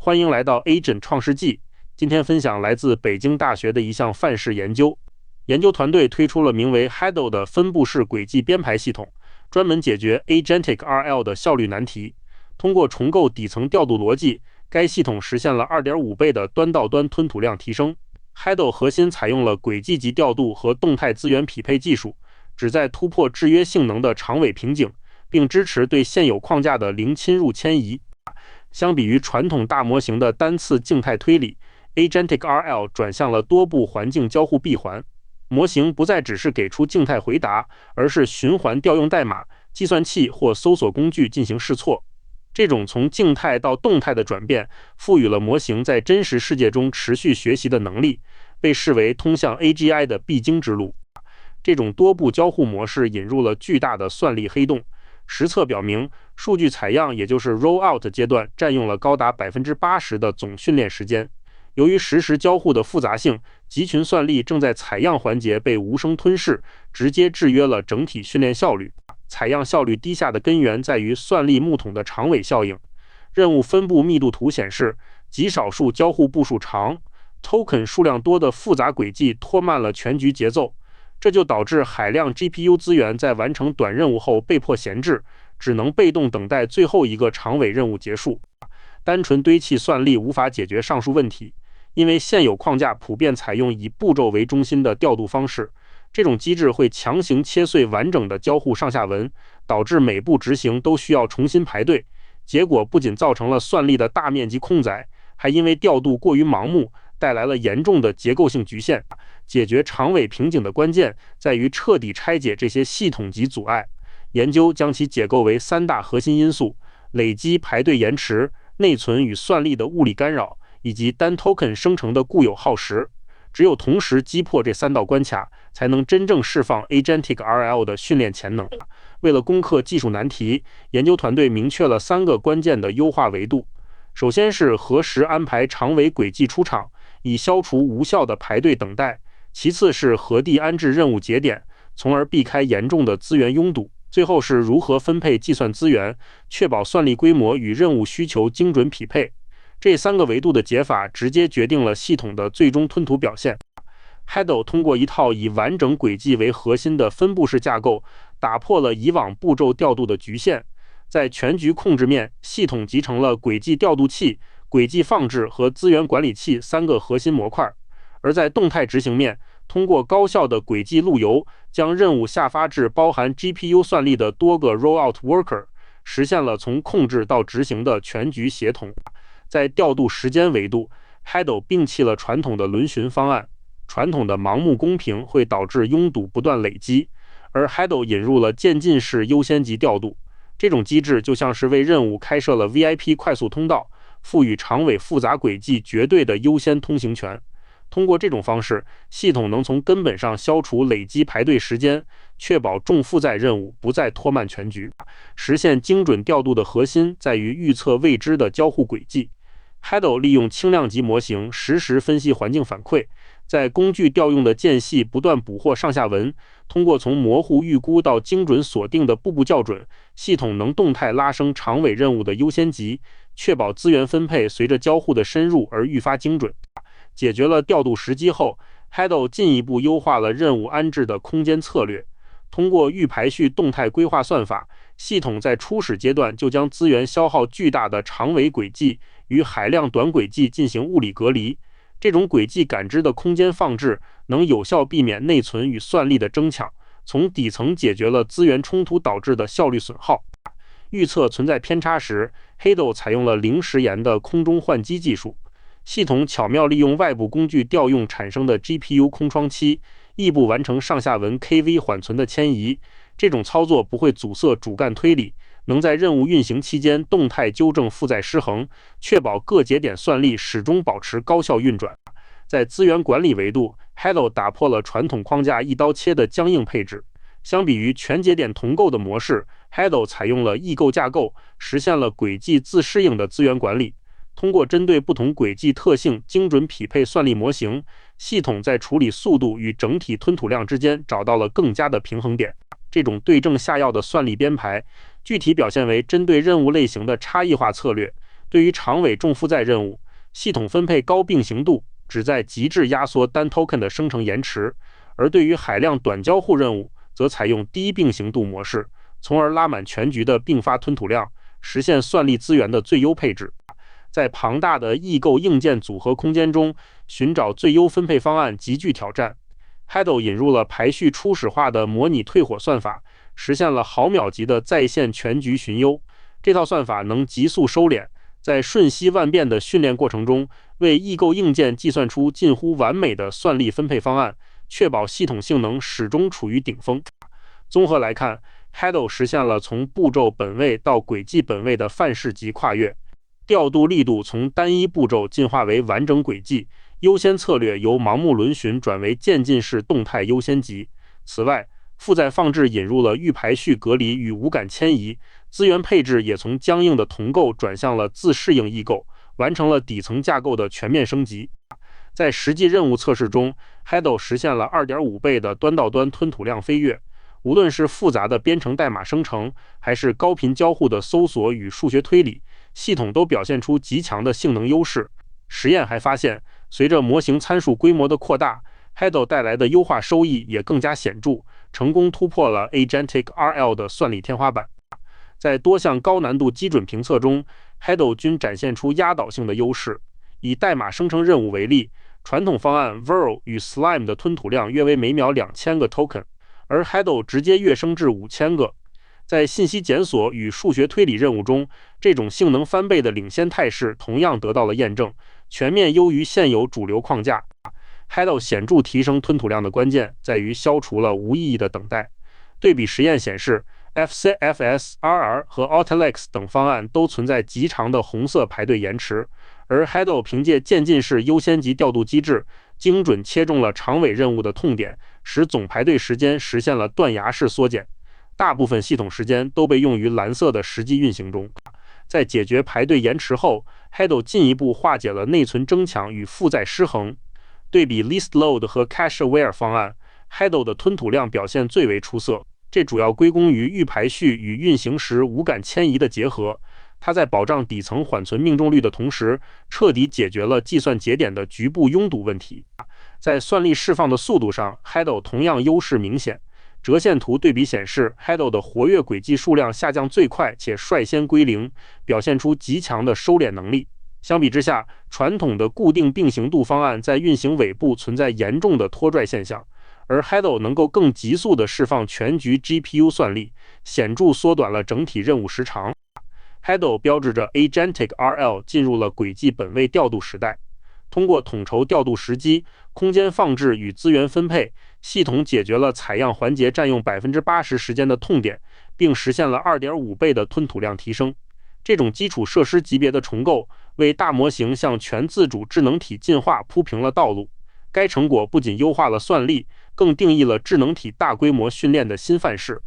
欢迎来到 Agent 创世纪。今天分享来自北京大学的一项范式研究。研究团队推出了名为 Hadot 的分布式轨迹编排系统，专门解决 Agentic RL 的效率难题。通过重构底层调度逻辑，该系统实现了 2.5 倍的端到端吞吐量提升。Hadot 核心采用了轨迹级调度和动态资源匹配技术，旨在突破制约性能的长尾瓶颈，并支持对现有框架的零侵入迁移。相比于传统大模型的单次静态推理， Agentic RL 转向了多步环境交互闭环。模型不再只是给出静态回答，而是循环调用代码、计算器或搜索工具进行试错。这种从静态到动态的转变，赋予了模型在真实世界中持续学习的能力，被视为通向 AGI 的必经之路。这种多步交互模式引入了巨大的算力黑洞。实测表明，数据采样也就是 rollout 阶段占用了高达 80% 的总训练时间。由于实时交互的复杂性，集群算力正在采样环节被无声吞噬，直接制约了整体训练效率。采样效率低下的根源在于算力木桶的长尾效应。任务分布密度图显示，极少数交互步数长、token 数量多的复杂轨迹拖慢了全局节奏。这就导致海量 GPU 资源在完成短任务后被迫闲置，只能被动等待最后一个长尾任务结束。单纯堆砌算力无法解决上述问题，因为现有框架普遍采用以步骤为中心的调度方式。这种机制会强行切碎完整的交互上下文，导致每步执行都需要重新排队。结果不仅造成了算力的大面积空载，还因为调度过于盲目，带来了严重的结构性局限。解决长尾瓶颈的关键在于彻底拆解这些系统级阻碍。研究将其解构为3大核心因素：累积排队延迟、内存与算力的物理干扰，以及单 token 生成的固有耗时。只有同时击破这3道关卡，才能真正释放 Agentic RL 的训练潜能。为了攻克技术难题，研究团队明确了3个关键的优化维度。首先是何时安排长尾轨迹出场，以消除无效的排队等待。其次是何地安置任务节点，从而避开严重的资源拥堵。最后是如何分配计算资源，确保算力规模与任务需求精准匹配。这3个维度的解法直接决定了系统的最终吞吐表现。Hadot 通过一套以完整轨迹为核心的分布式架构，打破了以往步骤调度的局限。在全局控制面，系统集成了轨迹调度器、轨迹放置和资源管理器3个核心模块。而在动态执行面，通过高效的轨迹路由，将任务下发至包含 GPU 算力的多个 rollout worker， 实现了从控制到执行的全局协同。在调度时间维度， Hadot 摒弃了传统的轮巡方案。传统的盲目公平会导致拥堵不断累积，而 Hadot 引入了渐进式优先级调度。这种机制就像是为任务开设了 VIP 快速通道，赋予长尾复杂轨迹绝对的优先通行权。通过这种方式，系统能从根本上消除累积排队时间，确保重负载任务不再拖慢全局。实现精准调度的核心在于预测未知的交互轨迹。Hadot 利用轻量级模型实时分析环境反馈，在工具调用的间隙不断捕获上下文，通过从模糊预估到精准锁定的步步校准，系统能动态拉升长尾任务的优先级，确保资源分配随着交互的深入而愈发精准。解决了调度时机后， Hadot 进一步优化了任务安置的空间策略。通过预排序动态规划算法，系统在初始阶段就将资源消耗巨大的长尾轨迹与海量短轨迹进行物理隔离。这种轨迹感知的空间放置能有效避免内存与算力的争抢，从底层解决了资源冲突导致的效率损耗。预测存在偏差时， Hadot 采用了零时延的空中换机技术。系统巧妙利用外部工具调用产生的 GPU 空窗期，异步完成上下文 KV 缓存的迁移。这种操作不会阻塞主干推理，能在任务运行期间动态纠正负载失衡，确保各节点算力始终保持高效运转。在资源管理维度， Hadot 打破了传统框架一刀切的僵硬配置。相比于全节点同构的模式， Hadot 采用了异构架构，实现了轨迹自适应的资源管理。通过针对不同轨迹特性精准匹配算力模型，系统在处理速度与整体吞吐量之间找到了更佳的平衡点。这种对症下药的算力编排，具体表现为针对任务类型的差异化策略，对于长尾重负载任务，系统分配高并行度，旨在极致压缩单 token 的生成延迟；而对于海量短交互任务，则采用低并行度模式，从而拉满全局的并发吞吐量，实现算力资源的最优配置。在庞大的异构硬件组合空间中，寻找最优分配方案极具挑战。Hadow 引入了排序初始化的模拟退火算法，实现了毫秒级的在线全局寻优。这套算法能急速收敛，在瞬息万变的训练过程中，为异构硬件计算出近乎完美的算力分配方案，确保系统性能始终处于顶峰。综合来看， Hadow 实现了从步骤本位到轨迹本位的范式级跨越，调度力度从单一步骤进化为完整轨迹，优先策略由盲目轮询转为渐进式动态优先级。此外，负载放置引入了预排序隔离与无感迁移，资源配置也从僵硬的同构转向了自适应异构，完成了底层架构的全面升级。在实际任务测试中， Hadow 实现了 2.5 倍的端到端吞吐量飞跃。无论是复杂的编程代码生成，还是高频交互的搜索与数学推理，系统都表现出极强的性能优势。实验还发现，随着模型参数规模的扩大， Hadow 带来的优化收益也更加显著，成功突破了 Agentic RL 的算力天花板。在多项高难度基准评测中， Hadow 均展现出压倒性的优势。以代码生成任务为例，传统方案 Virl 与 Slime 的吞吐量约为每秒2000个 token， 而 Hadow 直接跃升至5000个。在信息检索与数学推理任务中，这种性能翻倍的领先态势同样得到了验证，全面优于现有主流框架。Hadow 显著提升吞吐量的关键在于消除了无意义的等待。对比实验显示， FCFS、RR 和 Altalex 等方案都存在极长的红色排队延迟，而 Hadow 凭借渐进式优先级调度机制，精准切中了长尾任务的痛点，使总排队时间实现了断崖式缩减。大部分系统时间都被用于蓝色的实际运行中。在解决排队延迟后， Hadow 进一步化解了内存争抢与负载失衡。对比 Least Load 和 Cache Aware 方案， Hadow 的吞吐量表现最为出色，这主要归功于预排序与运行时无感迁移的结合。它在保障底层缓存命中率的同时，彻底解决了计算节点的局部拥堵问题。在算力释放的速度上， Hadow 同样优势明显。折线图对比显示， Hadow 的活跃轨迹数量下降最快且率先归零，表现出极强的收敛能力。相比之下，传统的固定并行度方案在运行尾部存在严重的拖拽现象，而 Hadow 能够更急速地释放全局 GPU 算力，显著缩短了整体任务时长。Hadow 标志着 Agentic RL 进入了轨迹本位调度时代。通过统筹调度时机、空间放置与资源分配，系统解决了采样环节占用 80% 时间的痛点，并实现了 2.5 倍的吞吐量提升。这种基础设施级别的重构，为大模型向全自主智能体进化铺平了道路。该成果不仅优化了算力，更定义了智能体大规模训练的新范式。